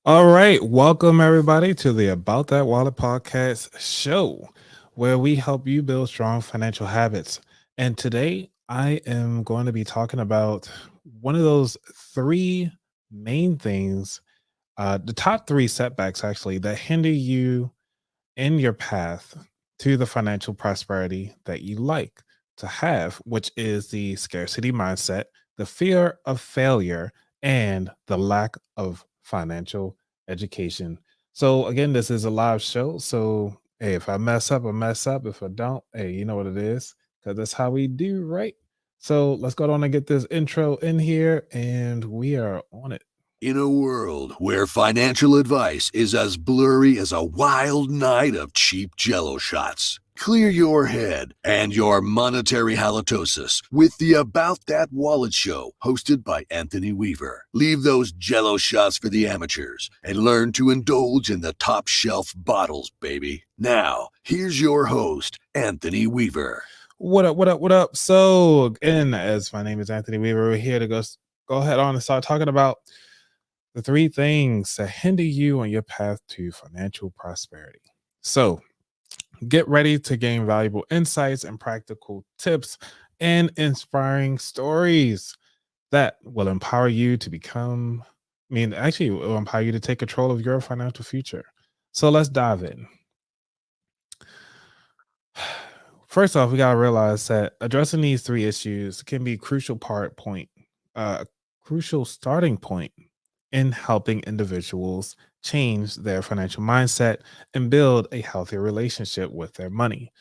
All right, welcome everybody to the About That Wallet podcast show, where we help you build strong financial habits. And today I am going to be talking about one of those three main things, the top three setbacks actually, that hinder you in your path to the financial prosperity that you like to have, which is the scarcity mindset, the fear of failure, and the lack of financial education. So, again, this is a live show. So, hey, if I mess up, I mess up. If I don't, hey, you know what it is, because that's how we do, right? So, let's go on and get this intro in here, and we are on it. In a world where financial advice is as blurry as a wild night of cheap jello shots, clear your head and your monetary halitosis with the About That Wallet show hosted by Anthony Weaver. Leave those jello shots for the amateurs and learn to indulge in the top shelf bottles, baby. Now, here's your host, Anthony Weaver. What up? What up? What up? So, again, as my name is Anthony Weaver, we're here to go ahead on and start talking about the three things that hinder you on your path to financial prosperity. So, get ready to gain valuable insights and practical tips and inspiring stories that will empower you to become, actually, it will empower you to take control of your financial future. So, let's dive in. First off, we gotta realize that addressing these three issues can be a crucial starting point in helping individuals change their financial mindset and build a healthier relationship with their money.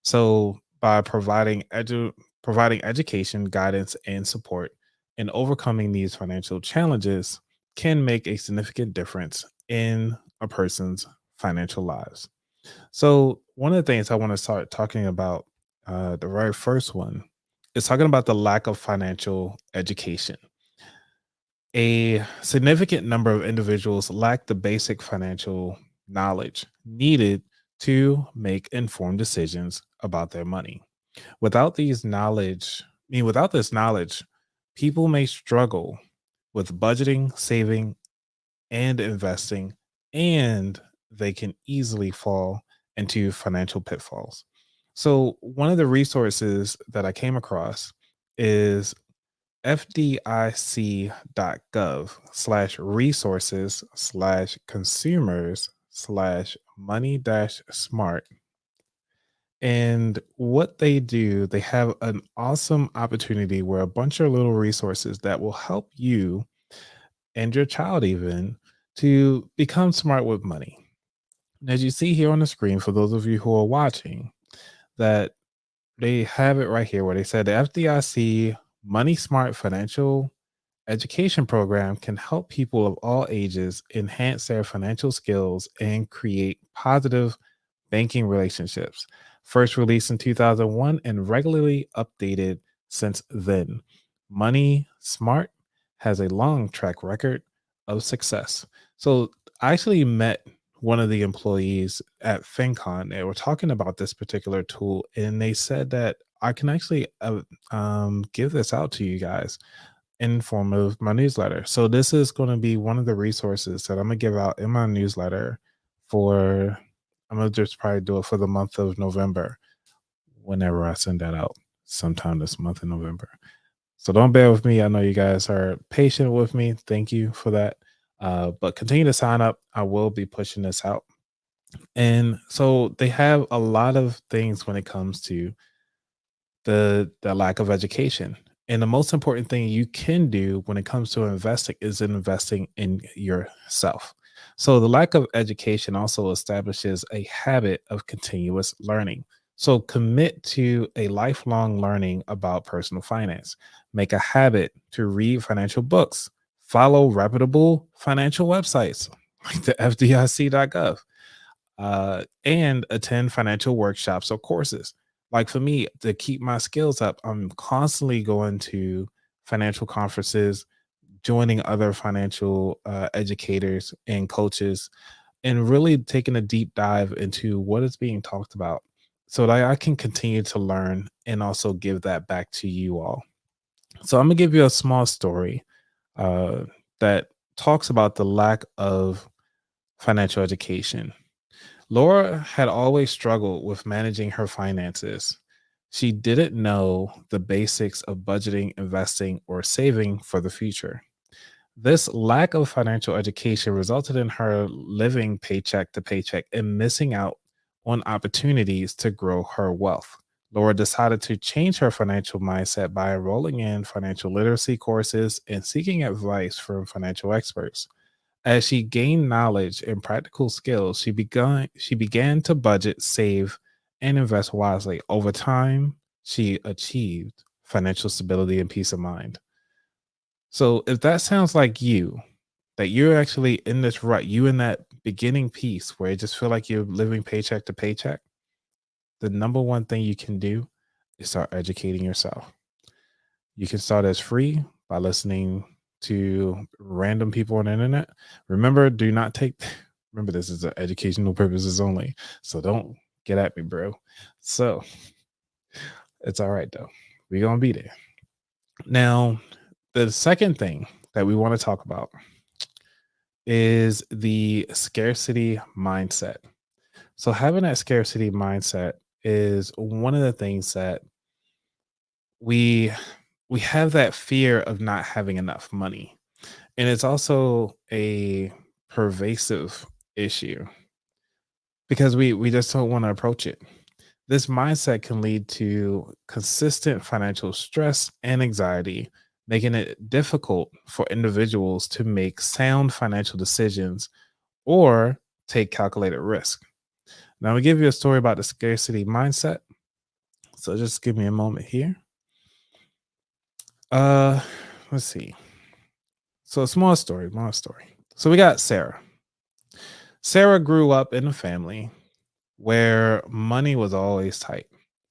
So, by providing education, guidance, and support in overcoming these financial challenges can make a significant difference in a person's financial lives. So, one of the things I want to start talking about, the very first one, is talking about the lack of financial education. A significant number of individuals lack the basic financial knowledge needed to make informed decisions about their money. Without this knowledge, people may struggle with budgeting, saving, and investing, and they can easily fall into financial pitfalls. So, one of the resources that I came across is fdic.gov/resources/consumers/money dash smart. And what they do, they have an awesome opportunity where a bunch of little resources that will help you and your child even to become smart with money. And as you see here on the screen, for those of you who are watching, that they have it right here where they said the FDIC Money Smart Financial Education Program can help people of all ages enhance their financial skills and create positive banking relationships. First released in 2001 and regularly updated since then. Money Smart has a long track record of success. So I actually met one of the employees at FinCon. They were talking about this particular tool, and they said that I can actually give this out to you guys in form of my newsletter. So this is going to be one of the resources that I'm gonna give out in my newsletter for. I'm gonna just probably do it for the month of November, whenever I send that out, sometime this month in November. So don't bear with me. I know you guys are patient with me. Thank you for that. But continue to sign up. I will be pushing this out. And so they have a lot of things when it comes to the lack of education. And the most important thing you can do when it comes to investing is investing in yourself. So the lack of education also establishes a habit of continuous learning. So commit to a lifelong learning about personal finance. Make a habit to read financial books. Follow reputable financial websites like the FDIC.gov, and attend financial workshops or courses. Like for me, to keep my skills up, I'm constantly going to financial conferences, joining other financial educators and coaches, and really taking a deep dive into what is being talked about so that I can continue to learn and also give that back to you all. So I'm gonna give you a small story uh, that talks about the lack of financial education. Laura had always struggled with managing her finances. She didn't know the basics of budgeting, investing, or saving for the future. This lack of financial education resulted in her living paycheck to paycheck and missing out on opportunities to grow her wealth. Laura decided to change her financial mindset by enrolling in financial literacy courses and seeking advice from financial experts. As she gained knowledge and practical skills, she began to budget, save, and invest wisely. Over time, she achieved financial stability and peace of mind. So if that sounds like you, that you're actually in this rut, you in that beginning piece where you just feel like you're living paycheck to paycheck, the number one thing you can do is start educating yourself. You can start as free by listening to random people on the internet. Remember, do not take remember this is educational purposes only. So don't get at me, bro. So it's all right though. We're gonna be there. Now, the second thing that we want to talk about is the scarcity mindset. So having that scarcity mindset is one of the things that we we have that fear of not having enough money. And it's also a pervasive issue because we just don't want to approach it. This mindset can lead to consistent financial stress and anxiety, making it difficult for individuals to make sound financial decisions or take calculated risk. Now, I'll give you a story about the scarcity mindset. So just give me a moment here. Uh, let's see. So a small story, small story. So we got Sarah. Sarah grew up in a family where money was always tight.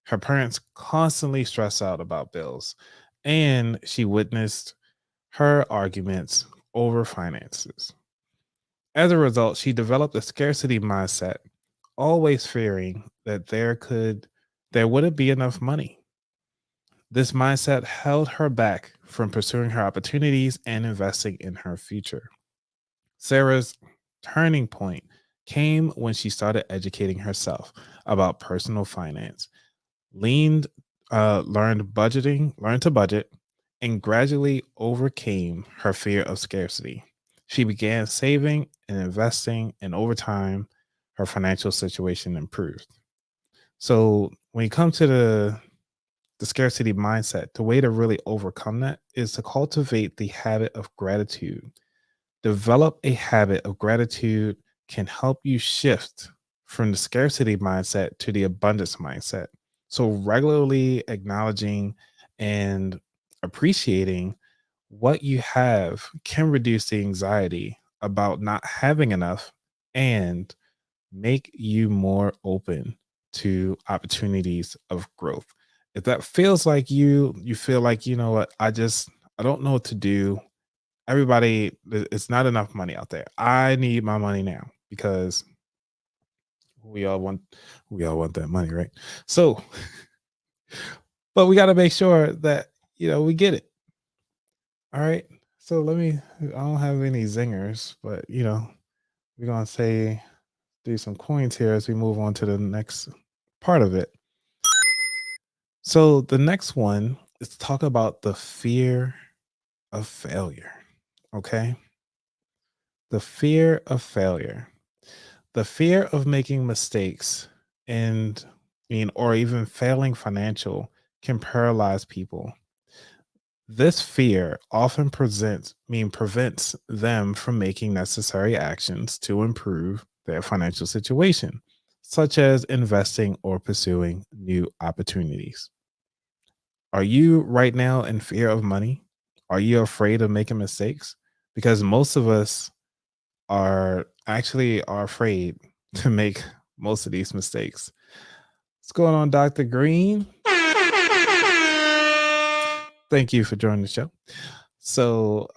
Her parents constantly stressed out about bills, and she witnessed her arguments over finances. As a result, she developed a scarcity mindset, always fearing that there wouldn't be enough money. This mindset held her back from pursuing her opportunities and investing in her future. Sarah's turning point came when she started educating herself about personal finance, leaned, learned to budget, and gradually overcame her fear of scarcity. She began saving and investing, and over time, her financial situation improved. So, when you come to the scarcity mindset, the way to really overcome that is to cultivate the habit of gratitude. Develop a habit of gratitude can help you shift from the scarcity mindset to the abundance mindset. So, regularly acknowledging and appreciating what you have can reduce the anxiety about not having enough and make you more open to opportunities of growth. If that feels like you feel like, you know what, I don't know what to do. Everybody, it's not enough money out there. I need my money now because we all want we all want that money, right? So, but we got to make sure that we get it. All right. So I don't have any zingers, but we're gonna say do some coins here as we move on to the next part of it. So the next one is to talk about the fear of failure. Okay. The fear of failure. The fear of making mistakes and or even failing financial can paralyze people. This fear often prevents them from making necessary actions to improve their financial situation, such as investing or pursuing new opportunities. Are you right now in fear of money? Are you afraid of making mistakes? Because most of us are afraid to make most of these mistakes. What's going on, Dr. Green? Thank you for joining the show. So,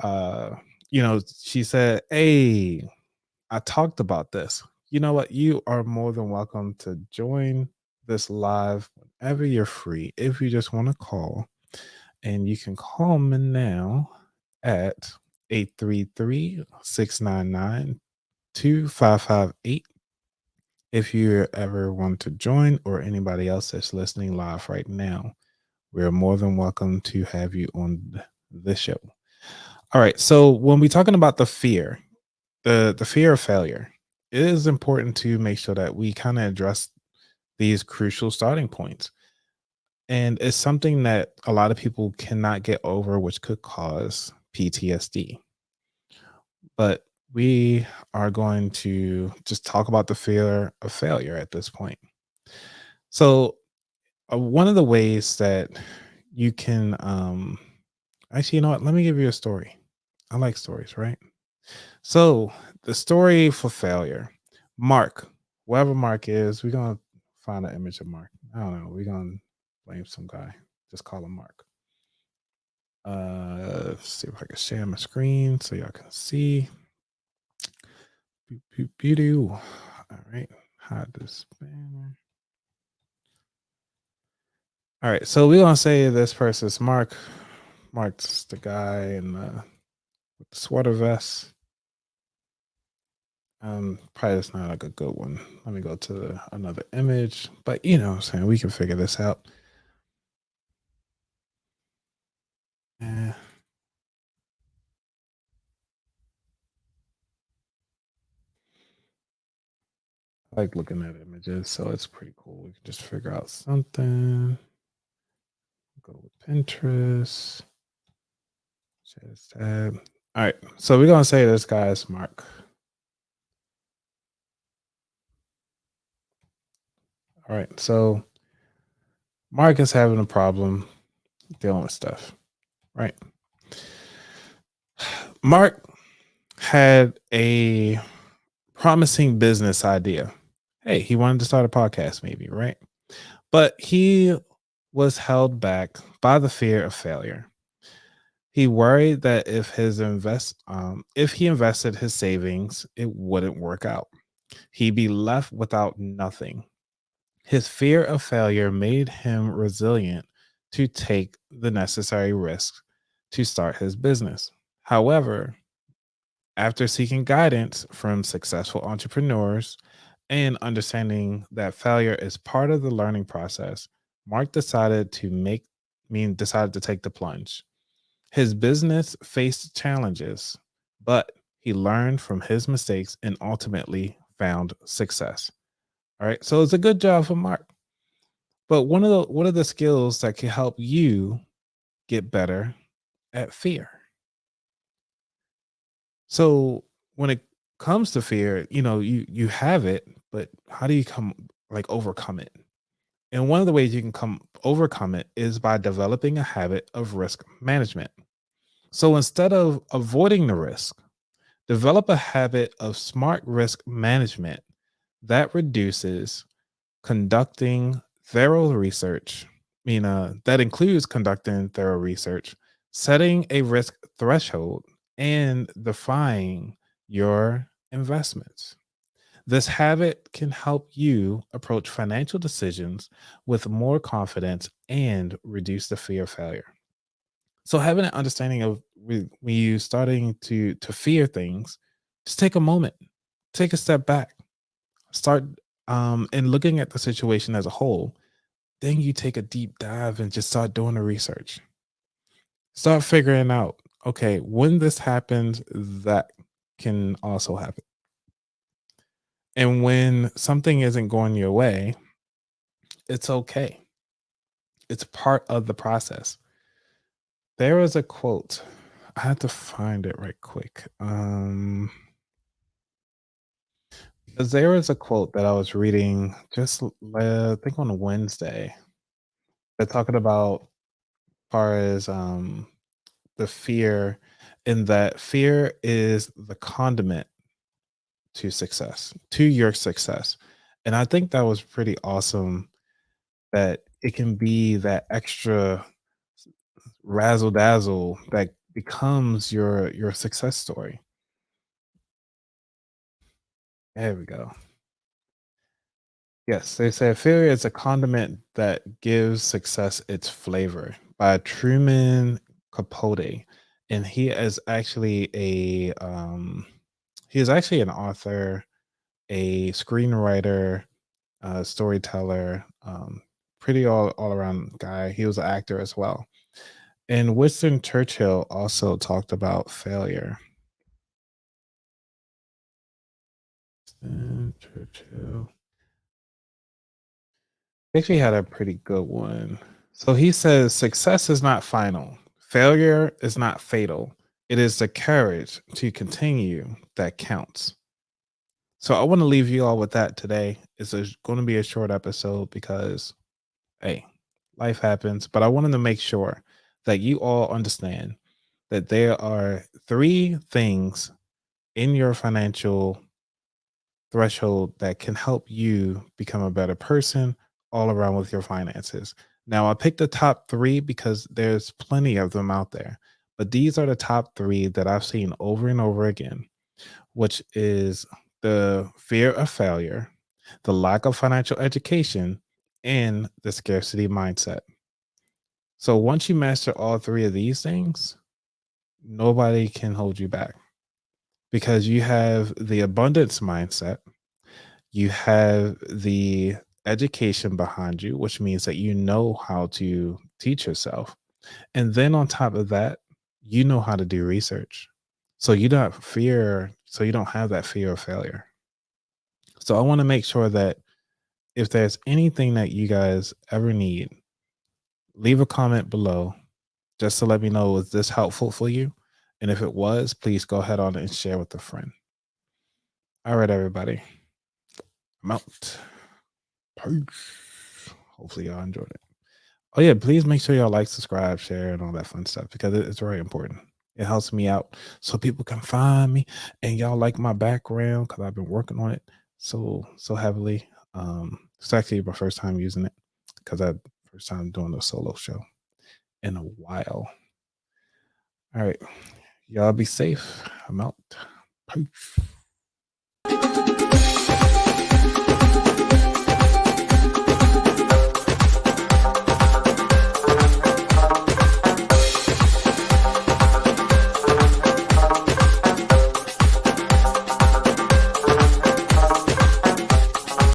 she said, "Hey, I talked about this. You know what? You are more than welcome to join this live whenever you're free. If you just want to call, and you can call me now at 833 699 2558. If you ever want to join or anybody else that's listening live right now, we're more than welcome to have you on this show. All right. So when we're talking about the fear, the fear of failure, it is important to make sure that we kind of address these crucial starting points. And it's something that a lot of people cannot get over, which could cause PTSD. But we are going to just talk about the fear of failure at this point. So, one of the ways that you can, actually, you know what? Let me give you a story. I like stories, right? So, the story for failure, Mark, whoever Mark is, we're going to find an image of Mark. I don't know. We're going to blame some guy. Just call him Mark. Let's see if I can share my screen so y'all can see. All right. Hide this banner. All right. So we're gonna say this person's Mark. Mark's the guy in with the sweater vest. Probably that's not like a good one. Let me go to another image. But you know what I'm saying, we can figure this out. Yeah, I like looking at images, so it's pretty cool. We can just figure out something. Go with Pinterest. Share this tab. All right. So we're gonna say this guy's Mark. All right. So Mark is having a problem dealing with stuff, right? Mark had a promising business idea. Hey, he wanted to start a podcast, maybe, right? But he was held back by the fear of failure. He worried that if he invested his savings, it wouldn't work out. He'd be left without nothing. His fear of failure made him resilient to take the necessary risks to start his business. However, after seeking guidance from successful entrepreneurs and understanding that failure is part of the learning process, Mark decided to take the plunge. His business faced challenges, but he learned from his mistakes and ultimately found success. All right. So it's a good job for Mark. But what are the skills that can help you get better at fear? So when it comes to fear, you know, you have it, but how do you overcome it? And one of the ways you can come overcome it is by developing a habit of risk management. So instead of avoiding the risk, develop a habit of smart risk management that reduces conducting thorough research. That includes conducting thorough research, setting a risk threshold, and defining your investments. This habit can help you approach financial decisions with more confidence and reduce the fear of failure. So, having an understanding of when you starting to fear things, just take a moment, take a step back, start and looking at the situation as a whole. Then you take a deep dive and just start doing the research. Start figuring out, okay, when this happens, that can also happen. And when something isn't going your way, it's okay. It's part of the process. There was a quote. I had to find it right quick. 'Cause there was a quote that I was reading I think on a Wednesday. They're talking about far as the fear, in that fear is the condiment to your success. And I think that was pretty awesome that it can be that extra razzle dazzle that becomes your success story. There we go. Yes, they say failure is a condiment that gives success its flavor by Truman Capote. And he is actually He is actually an author, a screenwriter, storyteller, pretty all around guy. He was an actor as well. And Winston Churchill also talked about failure. Winston Churchill actually had a pretty good one. So he says success is not final. Failure is not fatal. It is the courage to continue that counts. So I want to leave you all with that today. It's going to be a short episode because, hey, life happens. But I wanted to make sure that you all understand that there are three things in your financial threshold that can help you become a better person all around with your finances. Now, I picked the top three because there's plenty of them out there, but these are the top three that I've seen over and over again, which is the fear of failure, the lack of financial education, and the scarcity mindset. So once you master all three of these things, nobody can hold you back because you have the abundance mindset, you have the education behind you, which means that you know how to teach yourself. And then on top of that, you know how to do research. So you don't have that fear of failure. So I want to make sure that if there's anything that you guys ever need, leave a comment below just to let me know, was this helpful for you? And if it was, please go ahead on and share with a friend. All right, everybody. I'm out. Peace. Hopefully y'all enjoyed it. Oh yeah, please make sure y'all like, subscribe, share, and all that fun stuff because it's very important. It helps me out so people can find me and y'all like my background because I've been working on it so heavily. It's actually my first time using it because I first time doing a solo show in a while. All right. Y'all be safe. I'm out. Peace.